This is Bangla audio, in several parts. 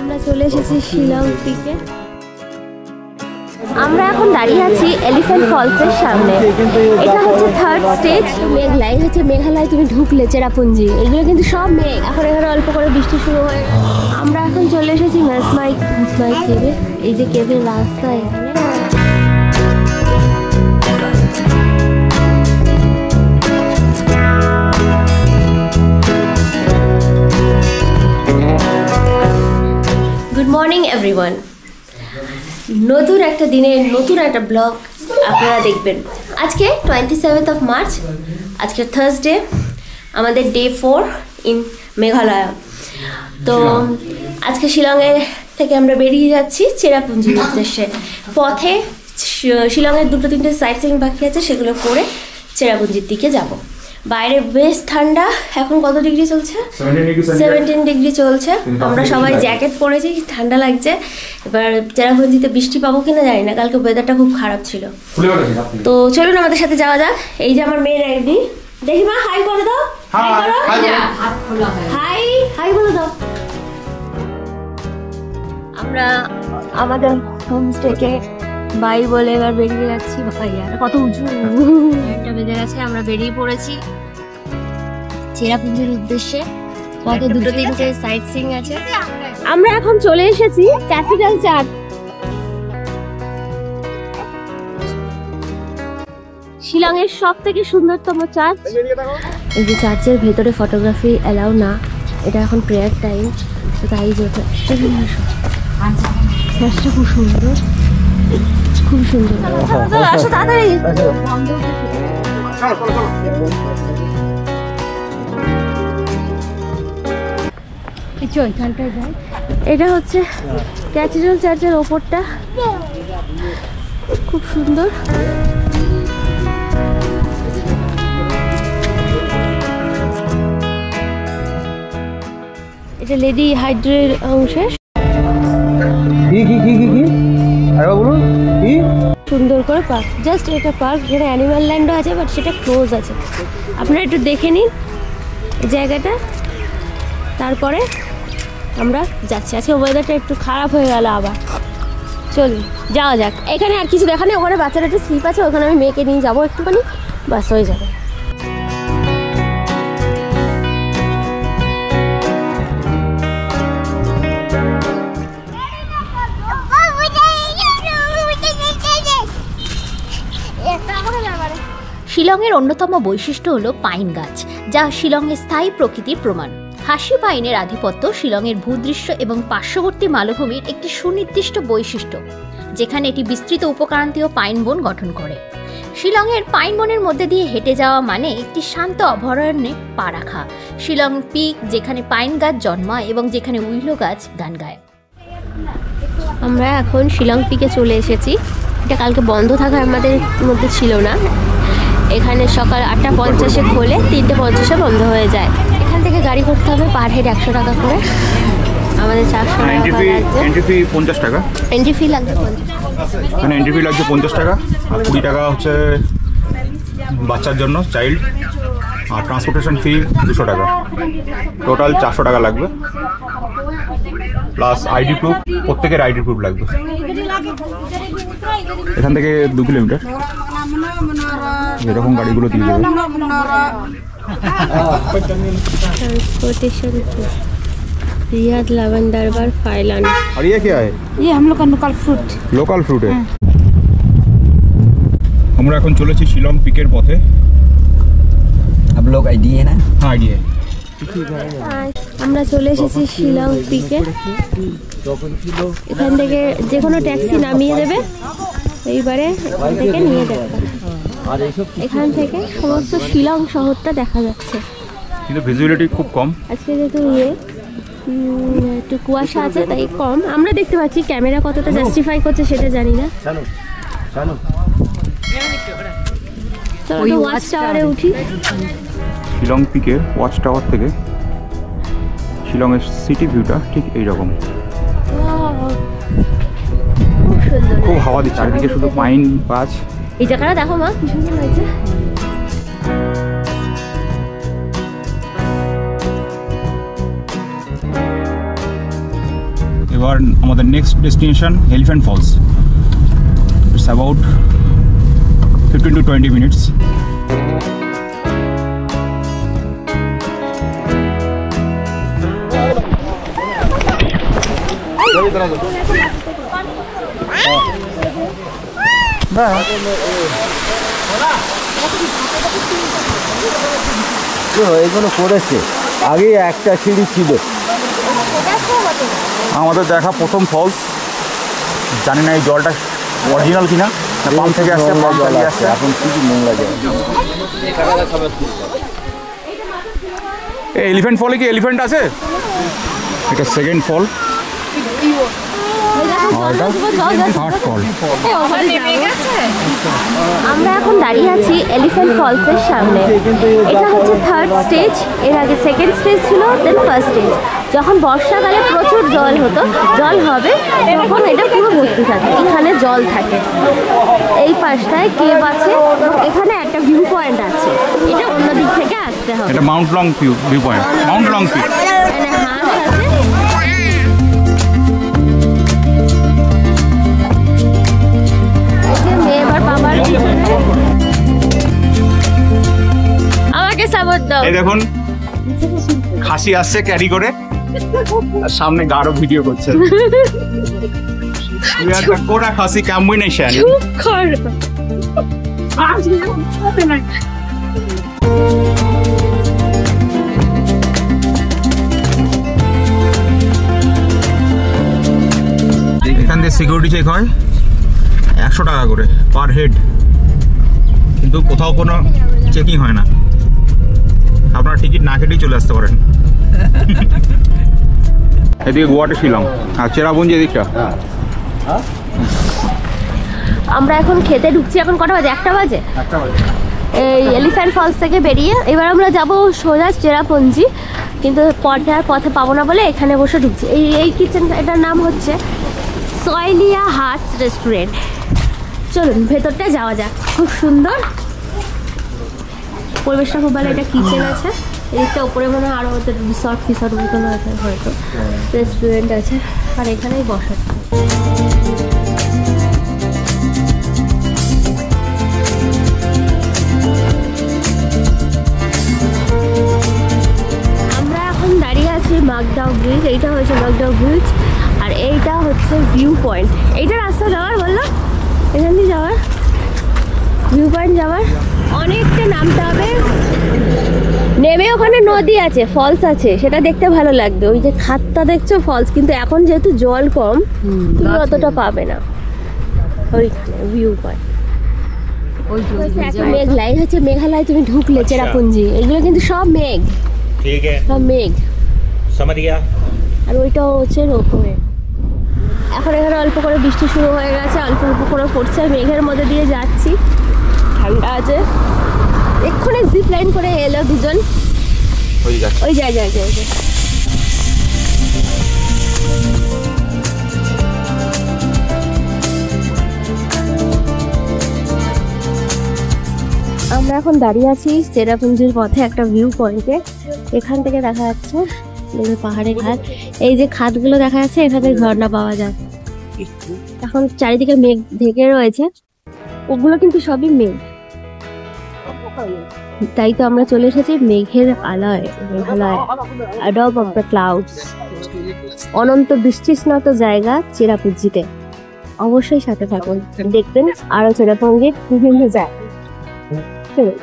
আমরা চলে এসেছি শিলং পিকে। আমরা এখন দাঁড়িয়ে আছি এলিফ্যান্ট ফলসের সামনে। এটা হচ্ছে 3rd স্টেজ। মেঘলাই হচ্ছে মেঘালয় তুমি ঢুকলে চেরাপুঞ্জি, এগুলো কিন্তু সব মেঘ। এখন এখানে অল্প করে বৃষ্টি শুরু হয়। আমরা এখন চলে এসেছি মাসমাই কেভে। এই যে কেভের রাস্তা এখানে। Good morning everyone. নতুন একটা দিনে নতুন একটা ব্লগ আপনারা দেখবেন। আজকে 27th of March, আজকে থার্সডে, আমাদের ডে 4 ইন মেঘালয়। তো আজকে শিলংয়ে থেকে আমরা বেরিয়ে যাচ্ছি চেরাপুঞ্জির উদ্দেশ্যে। পথে শিলংয়ের 2-3টে সাইট সিইং বাকি আছে, সেগুলো করে চেরাপুঞ্জির দিকে যাব। বাইরে বেশ ঠান্ডা। এখন কত ডিগ্রি চলছে? 17 ডিগ্রি চলছে। আমরা সবাই জ্যাকেট পরেছি, ঠান্ডা লাগছে। এবার চেরাপুঞ্জিতে বৃষ্টি পাবো কিনা জানি না, কালকে ওয়েদারটা খুব খারাপ ছিল। তো চলুন আমাদের সাথে যাওয়া যাক। এই যে আমার মেয়ের আইডি, দেখি মা, হাই করে দাও। হাই করো, হাই হাই বলে দাও। আমরা আমাদের হোমস্টেকে বাই বলে এবার বেরিয়ে যাচ্ছি। ভাই আর কত উঁচু, একটা বেজে গেছে। আমরা বেরিয়ে পড়েছি চেরাপুঞ্জির উদ্দেশ্যে। পথে 2-3টে সাইট সিইং আছে। আমরা এখন চলে এসেছি ক্যাথিড্রাল চার্চ। শিলংয়ের সব থেকে সুন্দরতম চার্চ। এই যে চার্চের ভেতরে ফটোগ্রাফি অ্যালাউ না, এটা এখন প্রেয়ার টাইম, তো তাই যেতে। চার্চটা খুব সুন্দর, খুব সুন্দর। আসো তাড়াতাড়ি। এটা হচ্ছে ক্যাথিড্রাল চার্চের ওপরটা, খুব সুন্দর। এটা লেডি হাইড্রের অংশে। সুন্দর করে পার্ক, জাস্ট এটা পার্ক, যেটা অ্যানিমাল ল্যান্ডও আছে, বাট সেটা ক্লোজ আছে। আপনারা একটু দেখে নিন এই জায়গাটা। তারপরে আমরা যাচ্ছি। আজকে ওয়েদারটা একটু খারাপ হয়ে গেল আবার। চলুন যাওয়া যাক। এখানে আর কিছু দেখা নেই, ওখানে বাচ্চারা একটু স্লিপ আছে, ওখানে আমি মেয়েকে নিয়ে যাবো একটুখানি, বাস হয়ে যাবে। শিলংয়ের অন্যতম বৈশিষ্ট্য হলো পাইন গাছ, যা শিলংয়ের স্থায়ী প্রকৃতির প্রমাণ। হাসি পাইনের আধিপত্য শিলংয়ের ভূদৃশ্য এবং পার্শ্ববর্তী মালভূমির একটি সুনির্দিষ্ট বৈশিষ্ট্য, যেখানে এটি বিস্তৃত উপক্রান্তীয় পাইন বন গঠন করে। শিলংয়ের পাইন বনের মধ্যে দিয়ে হেঁটে যাওয়া মানে একটি শান্ত অভয়ারণ্যে পা রাখা। শিলং পিক, যেখানে পাইন গাছ জন্মায় এবং যেখানে উইলো গাছ গান গায়। আমরা এখন শিলং পিকে চলে এসেছি। এটা কালকে বন্ধ থাকা আমাদের মধ্যে ছিল না। এখানে সকাল 8:50-এ খোলে, 3:50-এ বন্ধ হয়ে যায়। এখান থেকে গাড়ি করতে হবে পার হেড 100 টাকা করে। আমাদের 400 টাকা লাগছে। এন্ট্রি ফি 50 টাকা। এন্ট্রি ফি লাগছে 50। মানে এন্ট্রি ফি লাগছে 50 টাকা, আর 20 টাকা হচ্ছে বাচ্চার জন্য, চাইল্ড। আর ট্রান্সপোর্টেশন ফি 200 টাকা। টোটাল 400 টাকা লাগবে, প্লাস আইডি প্রুফ। প্রত্যেকের আইডি প্রুফ লাগবে। এখান থেকে 2 কিলোমিটার এরকম গাড়িগুলো দিয়ে দেবে। ट्रांसपोर्टेशन रियाद लैवेंडर बार फाइलान। और ये क्या है? ये हम लोग का लोकल फ्रूट है। আমরা এখন চলেছি শিলং পিকের পথে। आप लोग आईडी है ना? हाँ आईडी है। আমরা চলে এসেছি শিলং পিকে। এখান থেকে যে কোনো ট্যাক্সি নামিয়ে দেবে, এইবারে এখান থেকে নিয়ে যাবে। এখান থেকে সমস্ত শিলং শহরটা দেখা যাচ্ছে, কিন্তু ভিজিবিলিটি খুব কম। আজকে যেহেতু একটু কুয়াশা আছে তাই কম আমরা দেখতে পাচ্ছি। ক্যামেরা কতটা জাস্টিফাই করছে সেটা জানি না। চলো ওয়াচ টাওয়ারে উঠি। শিলং পিকের ওয়াচ টাওয়ার থেকে শিলংয়ের সিটি ভিউটা ঠিক এইরকম। খুব হাওয়া দিচ্ছে, চারিদিকে শুধু পাইন গাছ। এই জায়গাটা দেখো মা, কি সুন্দর লাগছে। এবার আমাদের next destination elephant falls. It's about 15 to 20 minutes. এগুলো করেছে, আগে একটা সিঁড়ি ছিল। আমাদের দেখা প্রথম ফলস। জানি না এই জলটা অরিজিনাল কিনা, পাম্প থেকে আসছে, পাম্প থেকে আসছে। এখন কি নোংরা যায়। এই এলিফ্যান্ট ফলে কি এলিফ্যান্ট আছে? এটা সেকেন্ড ফল, থার্ড ফল। আমরা এখন দাঁড়িয়ে আছি এলিফ্যান্ট ফলসের সামনে। এটা হচ্ছে থার্ড স্টেজ, এর আগে সেকেন্ড স্টেজ ছিল, দেন ফার্স্ট স্টেজ। যখন বর্ষাকালে প্রচুর জল হতো, জল হবে তখন এটা পুরো ভর্তি থাকে, এখানে জল থাকে। এই পাশটায় কেভ আছে এবং এখানে একটা ভিউ পয়েন্ট আছে, এটা অন্য দিক থেকে আসতে হবে। এটা mount long view point, mount long peak. এখানে হাঁস আছে। আমাকে সাপোর্ট দাও। এই দেখুন খাসি আসছে ক্যারি করে, আর সামনে গাঢ় ভিডিও করছে। We are the Kora Khasi combination. এখান থেকে সিকিউরিটি চেক হয় 100 টাকা করে পার হেড, কিন্তু কোথাও কোনো চেকিং হয় না। আপনারা টিকিট না কেটেই চলে আসতে পারেন। এদিকে গোয়াটে শিলং আর চেরাপুঞ্জি এদিকটা। আমরা এখন খেতে ঢুকছি। এখন কটা বাজে? 1টা বাজে। এই এলিফ্যান্ট ফলস থেকে বেরিয়ে এবার আমরা যাব সোজা চেরাপুঞ্জি, কিন্তু পথে পাবো না বলে এখানে বসে ঢুকছি। এই কিচেন, এটার নাম হচ্ছে সয়লিয়া হাটস রেস্টুরেন্ট। চলুন ভেতরটা যাওয়া যাক। খুব সুন্দর পরিবেশটা, খুব ভালো। এটা কিচেন আছে, এদিকটা উপরে মনে হয় আরও ওদের রিসর্ট মতন আছে, হয়তো রেস্টুরেন্ট আছে, আর এখানেই বসার। আমরা এখন দাঁড়িয়ে আছি মাগদাও ব্রিজ। এইটা হচ্ছে মাগদাও ব্রিজ, আর এইটা হচ্ছে ভিউ পয়েন্ট। এইটা রাস্তা যাওয়ার, বললো এখান দিয়ে যাওয়ার, ভিউ পয়েন্ট যাওয়ার। অনেকটা নামতে হবে, নেমে ওখানে নদী আছে, ফলস আছে, সেটা দেখতে ভালো লাগবে। ওই যে খাতটা দেখছো ফলস, কিন্তু এখন যেহেতু জল কম তুমি অতটা পাবে না। ওইখানে ভিউ পয়েন্ট মেঘলা, এই হচ্ছে মেঘালয়। তুমি ঢুকলে চেরাপুঞ্জি, এগুলো কিন্তু সব মেঘ, সব মেঘ। আর ওইটাও হচ্ছে রোপওয়ে। এখন এখানে অল্প করে বৃষ্টি শুরু হয়ে গেছে, অল্প অল্প করে পড়ছে, মেঘের মধ্যে দিয়ে যাচ্ছি, ঠান্ডা আছে। এক্ষুনি জিপ লাইন করে এলো দুজন, ওই যায়। আমরা এখন দাঁড়িয়ে আছি চেরাপুঞ্জির পথে একটা ভিউ পয়েন্টে। এখান থেকে দেখা যাচ্ছে পাহাড়ের ঘাট, এই যে খাতগুলো দেখা যাচ্ছে, এখানে ঝর্ণা পাওয়া যায়। এখন চারিদিকে মেঘ ঢেকে রয়েছে, ওগুলো কিন্তু সবই মেঘ। তাই তো আমরা চলে এসেছি মেঘের আলয়, মেঘালয়, অ্যাডব অফ দ্য ক্লাউডস, অনন্ত বৃষ্টিস্নাত জায়গা চেরাপুঞ্জিতে। অবশ্যই সাথে থাকুন, দেখবেন আরো চেরাপুঞ্জির বিভিন্ন জায়গা।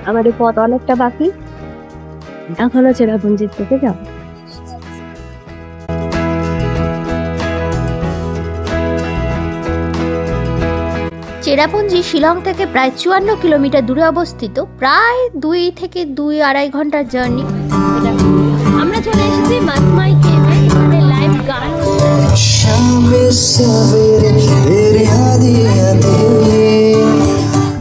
আমাদের পথ অনেকটা বাকি, এখনো চেরাপুঞ্জির থেকে যাব। চেরাপুঞ্জি শিলং থেকে প্রায় 54 কিলোমিটার দূরে অবস্থিত, প্রায় 2 থেকে 2-2.5 ঘন্টার জার্নি। আমরা চলে এসেছি মাসমাই কেভে, এখানে লাইভ গান।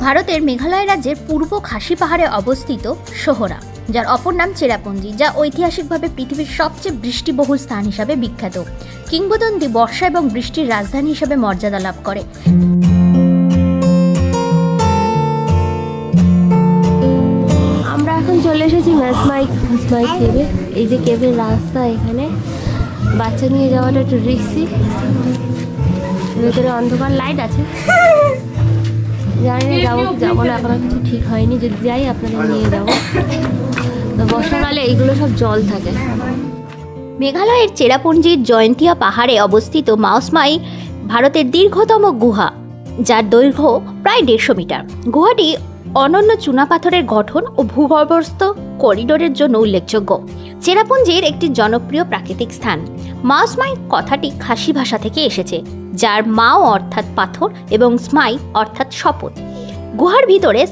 ভারতের মেঘালয় রাজ্যের পূর্ব খাসি পাহাড়ে অবস্থিত সোহরা, যার অপর নাম চেরাপুঞ্জি, যা ঐতিহাসিকভাবে পৃথিবীর সবচেয়ে বৃষ্টিবহুল স্থান হিসাবে বিখ্যাত। কিংবদন্তি বর্ষা এবং বৃষ্টির রাজধানী হিসাবে মর্যাদা লাভ করে। আমরা এখন চলে এসেছি মাসমাই কেভে। এই যে কেভের রাস্তা, এখানে বাচ্চা নিয়ে যাওয়াটা একটু রিস্কি। ভেতরে অন্ধকার, লাইট আছে, জানি না যাবো না, এখনো কিছু ঠিক হয়নি। যদি যাই আপনাদের নিয়ে যাবো। তো বর্ষাকালে এইগুলো সব জল থাকে। মেঘালয়ের চেরাপুঞ্জির জয়ন্তিয়া পাহাড়ে অবস্থিত মাউসমাই ভারতের দীর্ঘতম গুহা, যার দৈর্ঘ্য প্রায় 150 মিটার। গুহাটি অনন্য চুনাপাথরের গঠন ও ভূগর্ভস্থ করিডোরের জন্য উল্লেখযোগ্য। চেরাপুঞ্জির একটি জনপ্রিয় প্রাকৃতিক স্থান। মাউসমাই কথাটি খাসি ভাষা থেকে এসেছে, যার মাও অর্থাৎ পাথর এবং স্মাই অর্থাৎ শপথ। গুহার ভিতরে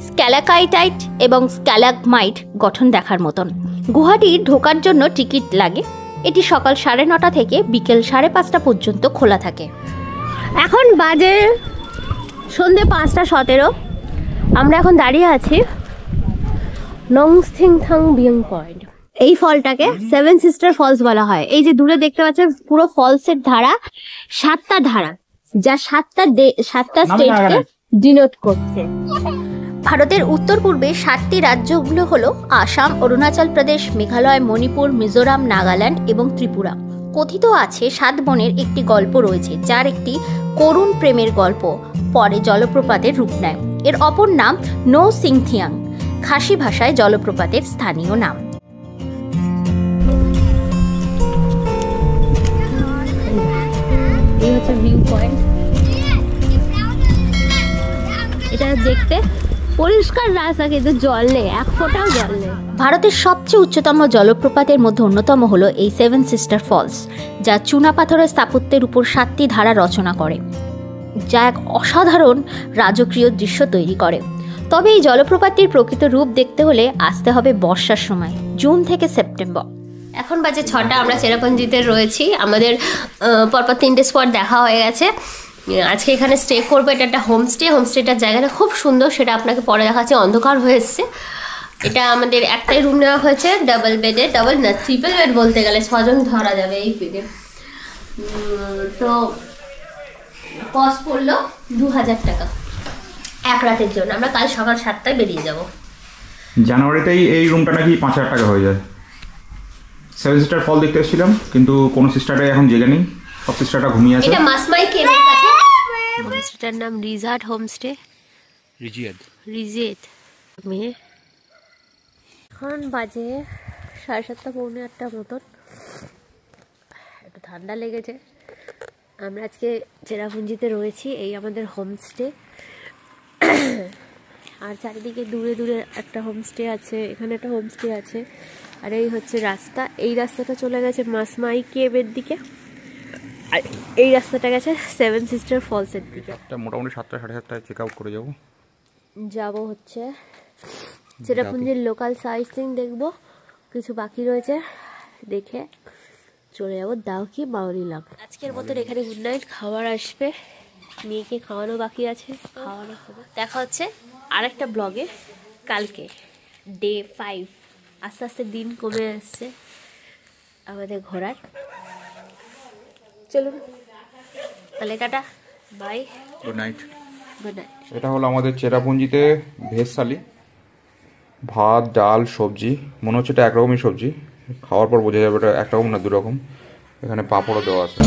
স্ক্যালাকাইটাইট এবং স্ক্যালাগমাইট গঠন দেখার মতন। গুহাটি ঢোকার জন্য টিকিট লাগে। এটি সকাল 9:30 থেকে বিকেল 5:30 পর্যন্ত খোলা থাকে। এখন বাজে সন্ধ্যে 5:17। আমরা এখন দাঁড়িয়ে আছি নংস্থিংথাং বিয়ং পয়েন্ট। এই ফলটাকে 7 সিস্টার ফলস বলা হয়। এই যে দূরে দেখতে পাচ্ছেন পুরো ফলসের ধারা, 7টা ধারা, যা 7টা স্টেটকে ডিনোট করছে। ভারতের উত্তর পূর্বে 7টি রাজ্যগুলো হলো আসাম, অরুণাচল প্রদেশ, মেঘালয়, মণিপুর, মিজোরাম, নাগাল্যান্ড এবং ত্রিপুরা। কথিত আছে 7 বোনের একটি গল্প রয়েছে, যার একটি করুণ প্রেমের গল্প পরে জলপ্রপাতের রূপ নেয়। এর অপর নাম নো সিংথিয়াং, খাসি ভাষায় জলপ্রপাতের স্থানীয় নাম। এই হচ্ছে ভিউ পয়েন্ট। এটা দেখতে পরিষ্কার রাস্তা, কিন্তু জল নেই, এক ফোঁটাও জল নেই। ভারতের সবচেয়ে উচ্চতম জলপ্রপাতের মধ্যে অন্যতম হলো এই 7 সিস্টার ফলস, যা চুনাপাথরের স্থাপত্যের উপর 7টি ধারা রচনা করে, যা এক অসাধারণ রাজকীয় দৃশ্য তৈরি করে। তবে এই জলপ্রপাতটির প্রকৃত রূপ দেখতে হলে আসতে হবে বর্ষার সময়, জুন থেকে সেপ্টেম্বর। এখন বাজে 6টা। আমরা চেরাপুঞ্জিতে রয়েছি। আমাদের পরপর 3টে স্পট দেখা হয়ে গেছে। আজকে এখানে স্টে করবো। এটা একটা হোমস্টে। হোমস্টেটার জায়গাটা খুব সুন্দর, সেটা আপনাকে পরে দেখাচ্ছি। অন্ধকার হয়ে এসছে। এটা আমাদের একটাই রুম নেওয়া হয়েছে, ডাবল বেডে, ডাবল না ট্রিপল বেড বলতে গেলে, 6 জন ধরা যাবে এই বেডে। তো কস্ট পড়লো 2000 টাকা এক রাতের জন্য। আমরা কাল সকাল 7টায় বেরিয়ে যাব। জানুয়ারিতেই এই রুমটা নাকি 5000 টাকা হয়ে যায়। 7 সিস্টার ফল দেখতে এসেছিলাম, কিন্তু কোনো সিস্টারটাই এখন জেগে নেই, সব সিস্টারটা ঘুমিয়ে আছে। এটা মাসমাই কেভের কাছে। হোমস্টেটার নাম রিজার্ট হোমস্টে। রিজিয়েট। এখন বাজে 7:30 পৌনে 8টা মতন। একটু ঠান্ডা লেগেছে। আমরা আজকে চেরাপুঞ্জিতে রয়েছি। এই আমাদের হোমস্টে। আর চারিদিকে দূরে দূরে একটা হোমস্টে আছে, এখানে একটা হোমস্টে আছে। আর এই হচ্ছে রাস্তা। এই রাস্তাটা চলে গেছে মাসমাই কেভের দিকে, আর এই রাস্তাটা গেছে 7 সিস্টার ফলসের দিকে। মোটামুটি 7টা 7:30টায় চেক আউট করে যাব হচ্ছে চেরাপুঞ্জির লোকাল সাইট সিন দেখবো, কিছু বাকি রয়েছে, দেখে চলে যাবো দাউকি মাওরিলাম। আজকের মতন এখানে গুড নাইট। খাবার আসবে, মেয়েকে খাওয়ানো বাকি আছে, খাওয়ানো হবে। দেখা হচ্ছে আরেকটা ব্লগে কালকে, ডে 5। আস্তে আস্তে দিন কমে আসছে আমাদের ঘোরার। চলুন তাহলে, ta-ta, bye, good night. Good night. এটা হলো আমাদের চেরাপুঞ্জিতে ভেজ থালি, ভাত, ডাল, সবজি। মনে হচ্ছে এটা একরকমই সবজি, খাওয়ার পর বোঝা যাবে এটা একরকম না 2 রকম। এখানে পাঁপড়ও দেওয়া আছে।